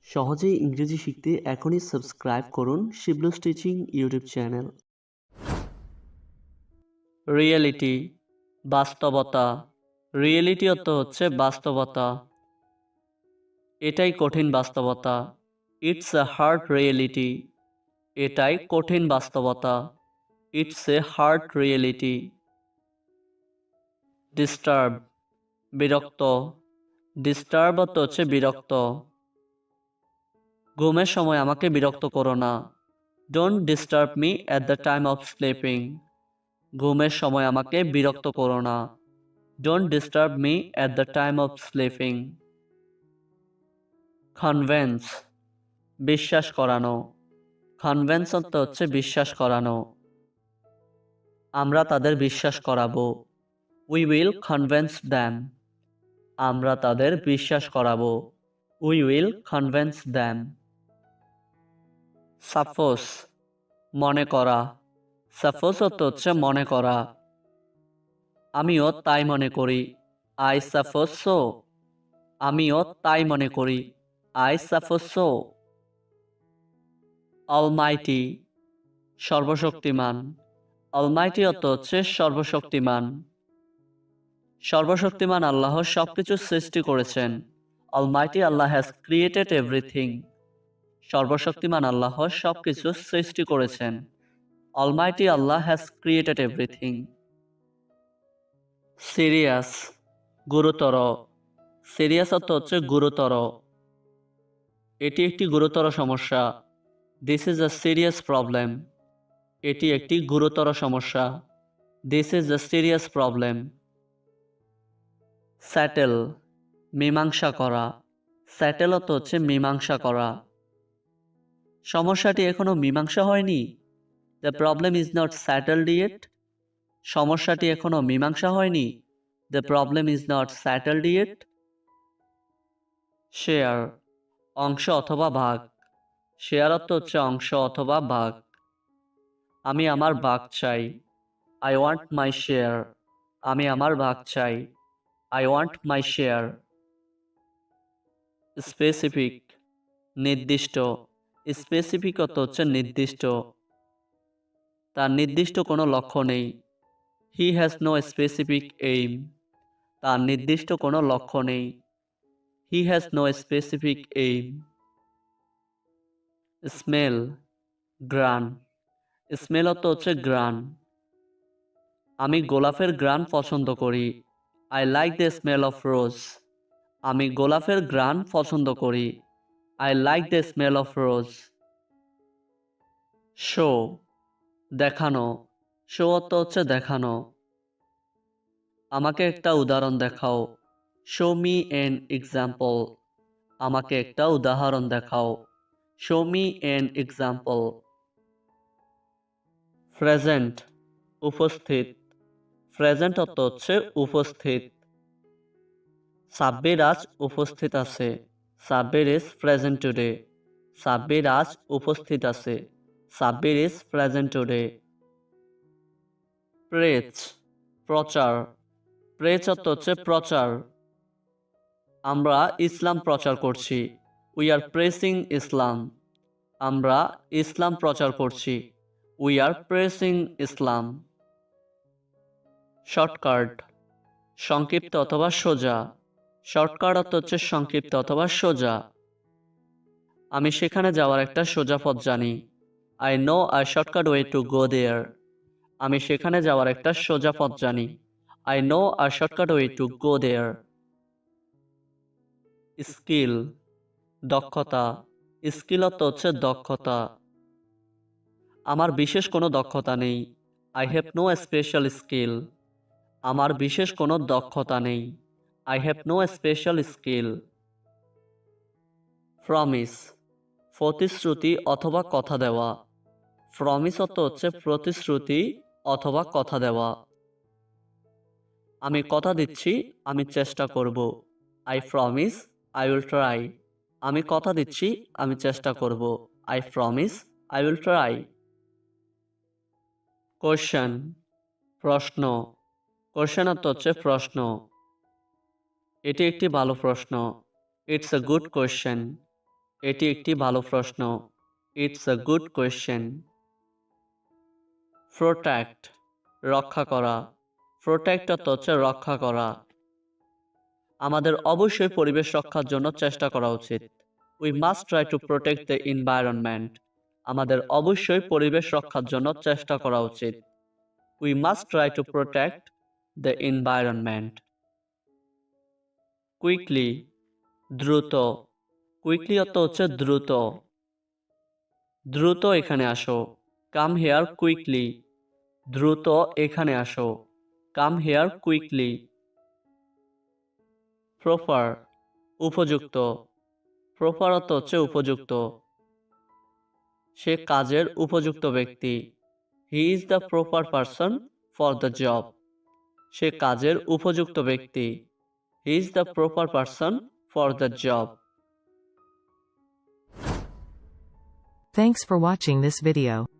সহজেই ইংরেজি শিখতে এখনই সাবস্ক্রাইব করুন শিবলুস টিচিং ইউটিউব চ্যানেল। রিয়েলিটি, বাস্তবতা। রিয়েলিটি অর্থ হচ্ছে বাস্তবতা। এটাই কঠিন বাস্তবতা। It's a hard reality. এটাই কঠিন বাস্তবতা। It's a hard reality. Disturb, বিরক্ত। ডিস্টার্ব অর্থ হচ্ছে বিরক্ত। ঘুমের সময় আমাকে বিরক্ত করো না। Don't disturb me at the time of sleeping. ঘুমের সময় আমাকে বিরক্ত করো না। Don't disturb me at the time of sleeping. Convince, বিশ্বাস করানো। কনভেন্স অর্থ হচ্ছে বিশ্বাস করানো। আমরা তাদের বিশ্বাস করাবো। We will convince them. আমরা তাদের বিশ্বাস করাবো। We will convince them. Suppose, মনে করা। সাপোজ অর্থ হচ্ছে মনে করা। আমিও তাই মনে করি। I suppose so. আমিও তাই মনে করি। I suppose so. অলমাইটি, সর্বশক্তিমান। অলমাইটি অর্থ হচ্ছে সর্বশক্তিমান। সর্বশক্তিমান আল্লাহ সবকিছু সৃষ্টি করেছেন। Almighty Allah has created everything. সর্বশক্তিমান আল্লাহ সবকিছু সৃষ্টি করেছেন। Almighty Allah has created everything. Serious, গুরুতর। সিরিয়াস অর্থ হচ্ছে গুরুতর। এটি একটি গুরুতর সমস্যা। This is a serious problem. এটি একটি গুরুতর সমস্যা। This is a serious problem. Settle, মীমাংসা করা। স্যাটেল অর্থ হচ্ছে মীমাংসা করা। সমস্যাটি এখনো মীমাংসা হয়নি। The problem is not settled yet. সমস্যাটি এখনো মীমাংসা হয়নি। The problem is not settled yet. Share, অংশ অথবা ভাগ। শেয়ার অর্থ হচ্ছে অংশ অথবা ভাগ। আমি আমার ভাগ চাই। I want my share. আমি আমার ভাগ চাই। I want my share. Specific, নির্দিষ্ট। স্পেসিফিক অর্থ হচ্ছে নির্দিষ্ট। তার নির্দিষ্ট কোনো লক্ষ্য নেই। He has no specific aim. তার নির্দিষ্ট কোনো লক্ষ্য নেই। He has no specific aim. Smell, গ্রান। স্মেল অর্থ হচ্ছে গ্রান। আমি গোলাপের গ্রান পছন্দ করি। I like the smell of rose. আমি গোলাপের গ্রান পছন্দ করি। I like the smell of rose. Show, দেখানো। শো অর্থ হচ্ছে দেখানো। আমাকে একটা উদাহরণ দেখাও। Show me an example. আমাকে একটা উদাহরণ দেখাও। Show me an example. Present, উপস্থিত। প্রেজেন্ট অর্থ হচ্ছে উপস্থিত। সাব্বির আজ উপস্থিত আছে। Sabbir is present today. Sabbir আজ উপস্থিত আছে। Sabbir is present today. Praise, প্রচার। প্রেজ অর্থ হচ্ছে প্রচার। আমরা ইসলাম প্রচার করছি। We are pressing Islam. আমরা ইসলাম প্রচার করছি। We are pressing Islam. Shortcut, সংক্ষিপ্ত অথবা সোজা। শর্টকাট অর্থ হচ্ছে সংক্ষিপ্ত অথবা সোজা। আমি সেখানে যাওয়ার একটা সোজা পথ জানি। I know a shortcut way to go there. আমি সেখানে যাওয়ার একটা সোজা পথ জানি। I know a shortcut way to go there. Skill, দক্ষতা। স্কিল অর্থ হচ্ছে দক্ষতা। আমার বিশেষ কোনো দক্ষতা নেই। I have no special skill. আমার বিশেষ কোনো দক্ষতা নেই। I have no special skill. Promise, প্রতিশ্রুতি অথবা কথা দেওয়া। প্রমিস অর্থ হচ্ছে প্রতিশ্রুতি অথবা কথা দেওয়া। আমি কথা দিচ্ছি, আমি চেষ্টা করব। I promise, I will try. আমি কথা দিচ্ছি, আমি চেষ্টা করব। I promise, I will try. Question, প্রশ্ন। কোয়েশ্চেন অর্থ হচ্ছে প্রশ্ন। এটি একটি ভালো প্রশ্ন। It's a good question. এটি একটি ভালো প্রশ্ন। It's a good question. Protect, রক্ষা করা। প্রোটেক্ট অর্থ হচ্ছে রক্ষা করা। আমাদের অবশ্যই পরিবেশ রক্ষার জন্য চেষ্টা করা উচিত। We must try to protect the environment. আমাদের অবশ্যই পরিবেশ রক্ষার জন্য চেষ্টা করা উচিত। We must try to protect the environment. Quickly, দ্রুত। কুইকলি অর্থ হচ্ছে দ্রুত। দ্রুত এখানে আসো। Come here quickly. দ্রুত এখানে আসো। Come here quickly. প্রপার, উপযুক্ত। প্রপার অর্থ হচ্ছে উপযুক্ত। সে কাজের উপযুক্ত ব্যক্তি। He is the proper person for the job. সে কাজের উপযুক্ত ব্যক্তি। He is the proper person for the job. Thanks for watching this video.